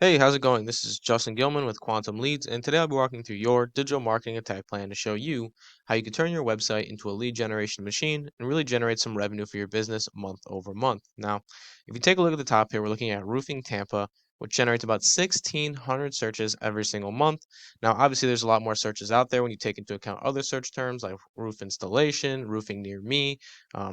Hey, how's it going? This is Justin Gilman with Quantum Leads, and today I'll be walking through your digital marketing attack plan to show you how you can turn your website into a lead generation machine and really generate some revenue for your business month over month. Now, if you take a look at the top here, we're looking at Roofing Tampa, which generates about 1,600 searches every single month. Now, obviously, there's a lot more searches out there when you take into account other search terms like roof installation, roofing near me,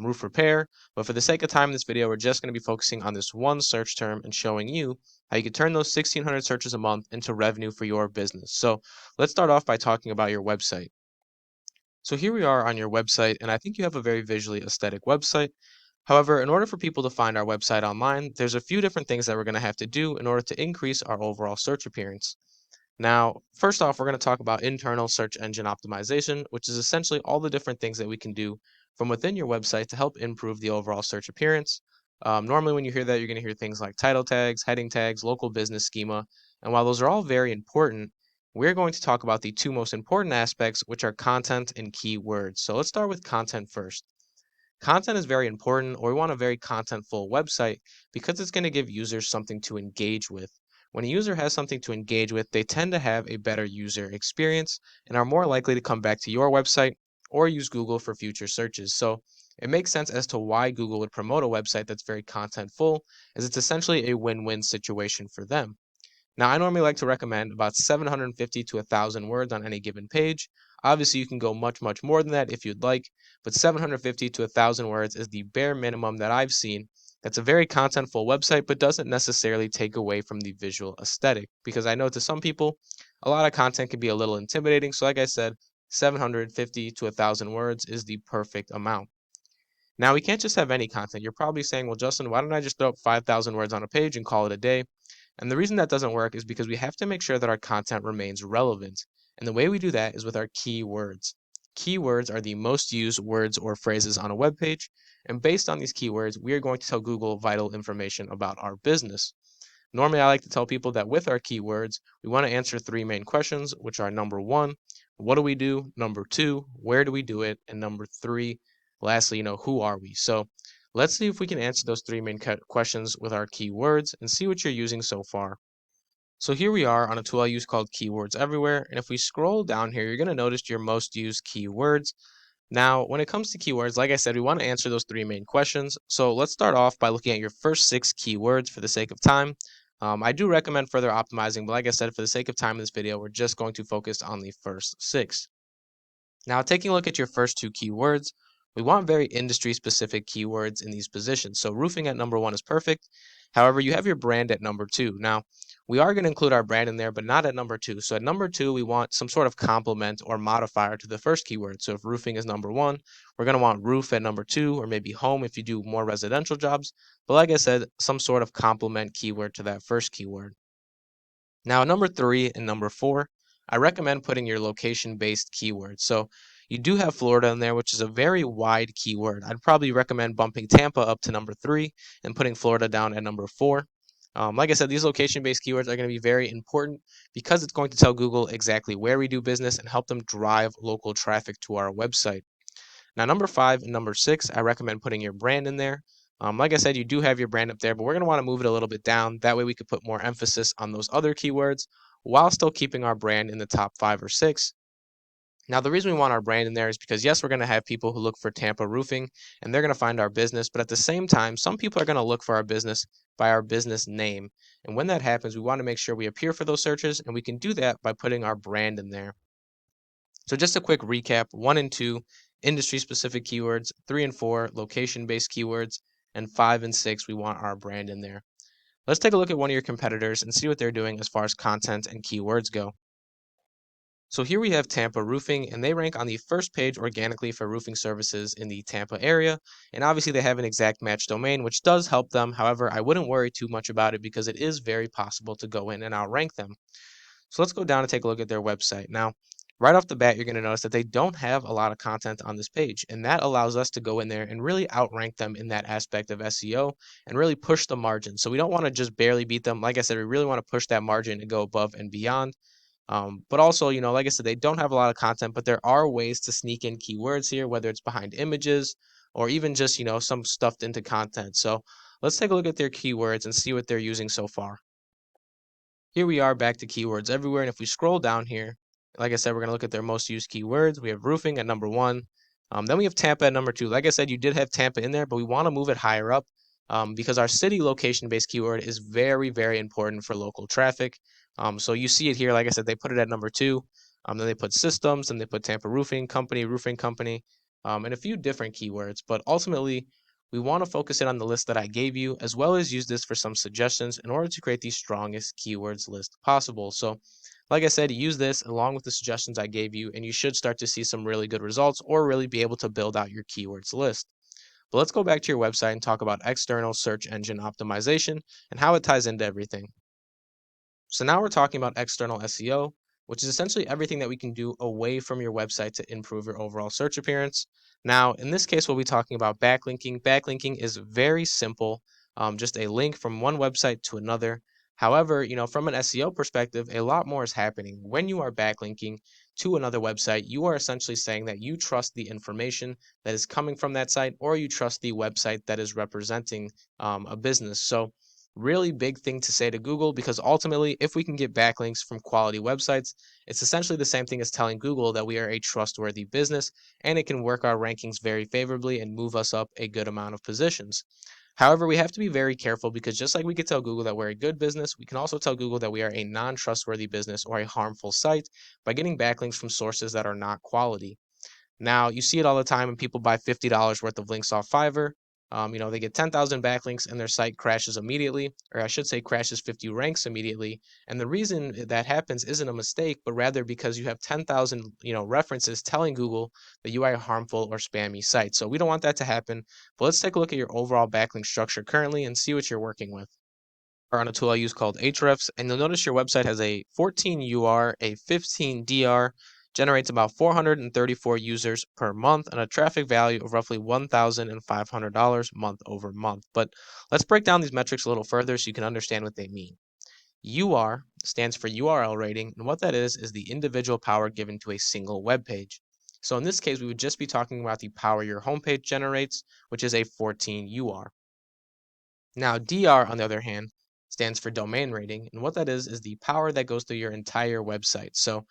roof repair. But for the sake of time in this video, we're just going to be focusing on this one search term and showing you how you can turn those 1,600 searches a month into revenue for your business. So let's start off by talking about your website. So here we are on your website, and I think you have a very visually aesthetic website. However, in order for people to find our website online, there's a few different things that we're going to have to do in order to increase our overall search appearance. Now, first off, we're going to talk about internal search engine optimization, which is essentially all the different things that we can do from within your website to help improve the overall search appearance. Normally, when you hear that, you're going to hear things like title tags, heading tags, local business schema. And while those are all very important, we're going to talk about the two most important aspects, which are content and keywords. So let's start with content first. Content is very important, or we want a very contentful website because it's going to give users something to engage with. When a user has something to engage with, they tend to have a better user experience and are more likely to come back to your website or use Google for future searches. So it makes sense as to why Google would promote a website that's very contentful, as it's essentially a win-win situation for them. Now, I normally like to recommend about 750 to 1,000 words on any given page. Obviously, you can go much more than that if you'd like, but 750 to 1,000 words is the bare minimum that I've seen. That's a very contentful website, but doesn't necessarily take away from the visual aesthetic. Because I know to some people, a lot of content can be a little intimidating. So, like I said, 750 to 1,000 words is the perfect amount. Now, we can't just have any content. You're probably saying, well, Justin, why don't I just throw up 5,000 words on a page and call it a day? And the reason that doesn't work is because we have to make sure that our content remains relevant. And the way we do that is with our keywords. Keywords are the most used words or phrases on a web page. And based on these keywords, we are going to tell Google vital information about our business. Normally, I like to tell people that with our keywords, we want to answer three main questions, which are number one, what do we do? Number two, where do we do it? And number three, lastly, who are we? So let's see if we can answer those three main questions with our keywords and see what you're using so far. So here we are on a tool I use called Keywords Everywhere. And if we scroll down here, you're going to notice your most used keywords. Now, when it comes to keywords, like I said, we want to answer those three main questions. So let's start off by looking at your first six keywords for the sake of time. I do recommend further optimizing, but like I said, for the sake of time in this video, we're just going to focus on the first six. Now, taking a look at your first two keywords, we want very industry specific keywords in these positions. So roofing at number one is perfect. However, you have your brand at number two. Now, we are going to include our brand in there, but not at number two. So at number two, we want some sort of complement or modifier to the first keyword. So if roofing is number one, we're going to want roof at number two, or maybe home if you do more residential jobs. But like I said, some sort of complement keyword to that first keyword. Now, number three and number four, I recommend putting your location-based keywords. So you do have Florida in there, which is a very wide keyword. I'd probably recommend bumping Tampa up to number three and putting Florida down at number four. Like I said, these location-based keywords are going to be very important because it's going to tell Google exactly where we do business and help them drive local traffic to our website. Now, number five and number six, I recommend putting your brand in there. Like I said, you do have your brand up there, but we're going to want to move it a little bit down. That way we could put more emphasis on those other keywords while still keeping our brand in the top five or six. Now, the reason we want our brand in there is because, yes, we're going to have people who look for Tampa roofing and they're going to find our business. But at the same time, some people are going to look for our business by our business name. And when that happens, we want to make sure we appear for those searches. And we can do that by putting our brand in there. So just a quick recap, one and two, industry specific keywords, three and four, location based keywords, and five and six, we want our brand in there. Let's take a look at one of your competitors and see what they're doing as far as content and keywords go. So here we have Tampa Roofing, and they rank on the first page organically for roofing services in the Tampa area. And obviously they have an exact match domain, which does help them. However, I wouldn't worry too much about it because it is very possible to go in and outrank them. So let's go down and take a look at their website. Now, right off the bat, you're going to notice that they don't have a lot of content on this page, and that allows us to go in there and really outrank them in that aspect of SEO and really push the margin. So we don't want to just barely beat them. Like I said, we really want to push that margin and go above and beyond. But also, like I said, they don't have a lot of content, but there are ways to sneak in keywords here, whether it's behind images or even just, some stuffed into content. So let's take a look at their keywords and see what they're using so far. Here we are back to keywords everywhere. And if we scroll down here, like I said, we're going to look at their most used keywords. We have roofing at number one. Then we have Tampa at number two. Like I said, you did have Tampa in there, but we want to move it higher up because our city location-based keyword is very, very important for local traffic. So you see it here. Like I said, they put it at number two. Then they put systems, and they put Tampa roofing company, and a few different keywords. But ultimately, we want to focus in on the list that I gave you, as well as use this for some suggestions in order to create the strongest keywords list possible. So, like I said, use this along with the suggestions I gave you, and you should start to see some really good results or really be able to build out your keywords list. But let's go back to your website and talk about external search engine optimization and how it ties into everything. So now we're talking about external SEO, which is essentially everything that we can do away from your website to improve your overall search appearance. Now, in this case, we'll be talking about backlinking. Backlinking is very simple, just a link from one website to another. However, from an SEO perspective, a lot more is happening. When you are backlinking to another website, you are essentially saying that you trust the information that is coming from that site, or you trust the website that is representing a business. So really big thing to say to Google, because ultimately, if we can get backlinks from quality websites, it's essentially the same thing as telling Google that we are a trustworthy business, and it can work our rankings very favorably and move us up a good amount of positions. However, we have to be very careful because just like we could tell Google that we're a good business, we can also tell Google that we are a non trustworthy business or a harmful site by getting backlinks from sources that are not quality. Now, you see it all the time when people buy $50 worth of links off Fiverr. They get 10,000 backlinks and their site crashes immediately, or I should say, crashes 50 ranks immediately. And the reason that happens isn't a mistake, but rather because you have 10,000, references telling Google that you are a harmful or spammy site. So we don't want that to happen. But let's take a look at your overall backlink structure currently and see what you're working with. Are on a tool I use called Ahrefs, and you'll notice your website has a 14 UR, a 15 DR, generates about 434 users per month, and a traffic value of roughly $1,500 month over month. But let's break down these metrics a little further so you can understand what they mean. UR stands for URL rating, and what that is the individual power given to a single web page. So in this case, we would just be talking about the power your homepage generates, which is a 14 UR. Now, DR, on the other hand, stands for domain rating, and what that is the power that goes through your entire website. So,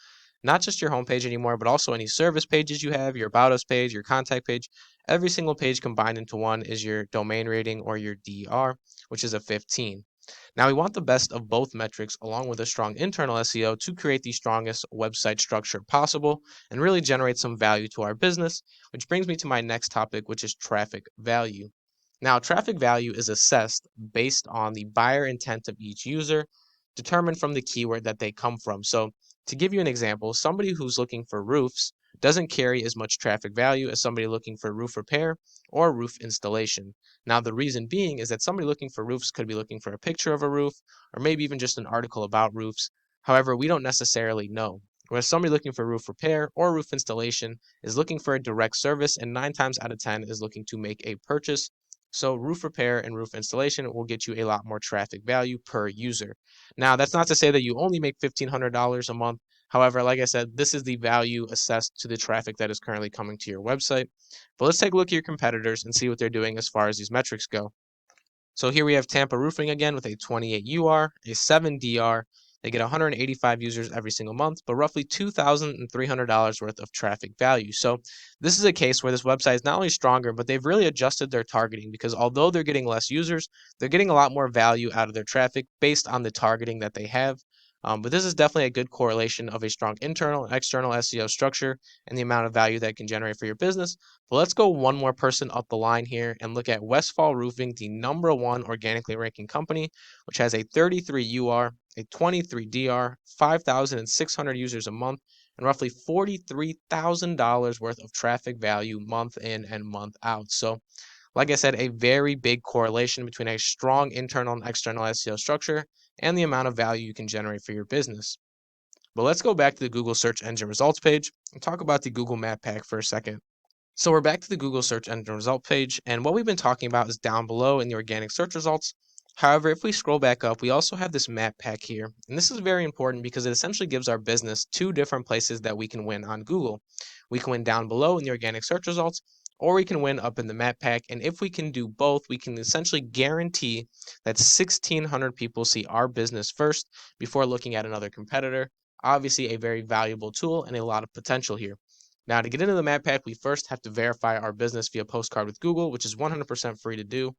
not just your homepage anymore, but also any service pages you have, your About Us page, your contact page. Every single page combined into one is your domain rating or your DR, which is a 15. Now, we want the best of both metrics along with a strong internal SEO to create the strongest website structure possible and really generate some value to our business, which brings me to my next topic, which is traffic value. Now, traffic value is assessed based on the buyer intent of each user, determined from the keyword that they come from. So, to give you an example, somebody who's looking for roofs doesn't carry as much traffic value as somebody looking for roof repair or roof installation. Now, the reason being is that somebody looking for roofs could be looking for a picture of a roof or maybe even just an article about roofs. However, we don't necessarily know. Whereas somebody looking for roof repair or roof installation is looking for a direct service and 9 times out of 10 is looking to make a purchase. So roof repair and roof installation will get you a lot more traffic value per user. Now, that's not to say that you only make $1,500 a month. However, like I said, this is the value assessed to the traffic that is currently coming to your website. But let's take a look at your competitors and see what they're doing as far as these metrics go. So here we have Tampa Roofing again with a 28 UR, a 7 DR. They get 185 users every single month, but roughly $2,300 worth of traffic value. So this is a case where this website is not only stronger, but they've really adjusted their targeting because although they're getting less users, they're getting a lot more value out of their traffic based on the targeting that they have. But this is definitely a good correlation of a strong internal and external SEO structure and the amount of value that it can generate for your business. But let's go one more person up the line here and look at Westfall Roofing, the number one organically ranking company, which has a 33 UR, a 23 DR, 5,600 users a month, and roughly $43,000 worth of traffic value month in and month out. So, like I said, a very big correlation between a strong internal and external SEO structure and the amount of value you can generate for your business. But let's go back to the Google search engine results page and talk about the Google Map Pack for a second. So we're back to the Google search engine result page, and what we've been talking about is down below in the organic search results. However, if we scroll back up, we also have this map pack here, and this is very important because it essentially gives our business two different places that we can win on Google. We can win down below in the organic search results, or we can win up in the map pack. And if we can do both, we can essentially guarantee that 1,600 people see our business first before looking at another competitor. Obviously, a very valuable tool and a lot of potential here. Now, to get into the map pack, we first have to verify our business via postcard with Google, which is 100% free to do.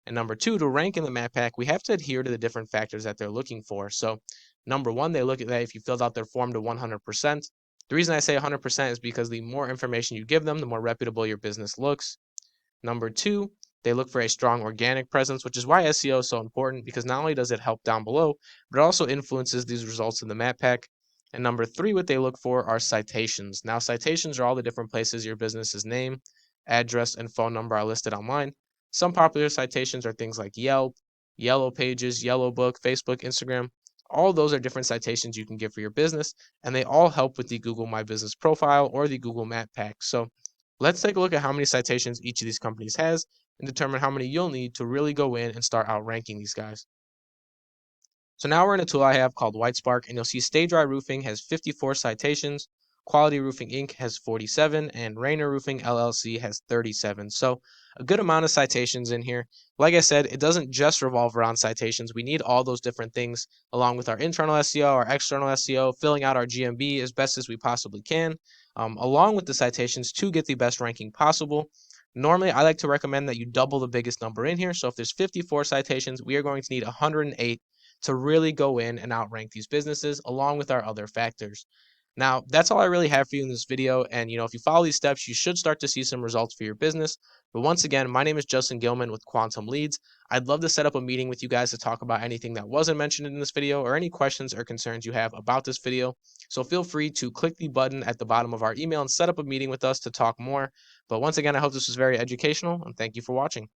And number two, to rank in the map pack, we have to adhere to the different factors that they're looking for. So, number one, they look at that if you filled out their form to 100%. The reason I say 100% is because the more information you give them, the more reputable your business looks. Number two, they look for a strong organic presence, which is why SEO is so important, because not only does it help down below, but it also influences these results in the map pack. And number three, what they look for are citations. Now, citations are all the different places your business's name, address, and phone number are listed online. Some popular citations are things like Yelp, Yellow Pages, Yellow Book, Facebook, Instagram. All those are different citations you can give for your business, and they all help with the Google My Business profile or the Google Map Pack. So let's take a look at how many citations each of these companies has and determine how many you'll need to really go in and start outranking these guys. So now we're in a tool I have called Whitespark, and you'll see Stay Dry Roofing has 54 citations, Quality Roofing Inc. has 47, and Rainer Roofing LLC has 37. So a good amount of citations in here. Like I said, it doesn't just revolve around citations. We need all those different things along with our internal SEO, our external SEO, filling out our GMB as best as we possibly can, along with the citations to get the best ranking possible. Normally, I like to recommend that you double the biggest number in here. So if there's 54 citations, we are going to need 108 to really go in and outrank these businesses along with our other factors. Now, that's all I really have for you in this video. And, if you follow these steps, you should start to see some results for your business. But once again, my name is Justin Gilman with Quantum Leads. I'd love to set up a meeting with you guys to talk about anything that wasn't mentioned in this video or any questions or concerns you have about this video. So feel free to click the button at the bottom of our email and set up a meeting with us to talk more. But once again, I hope this was very educational and thank you for watching.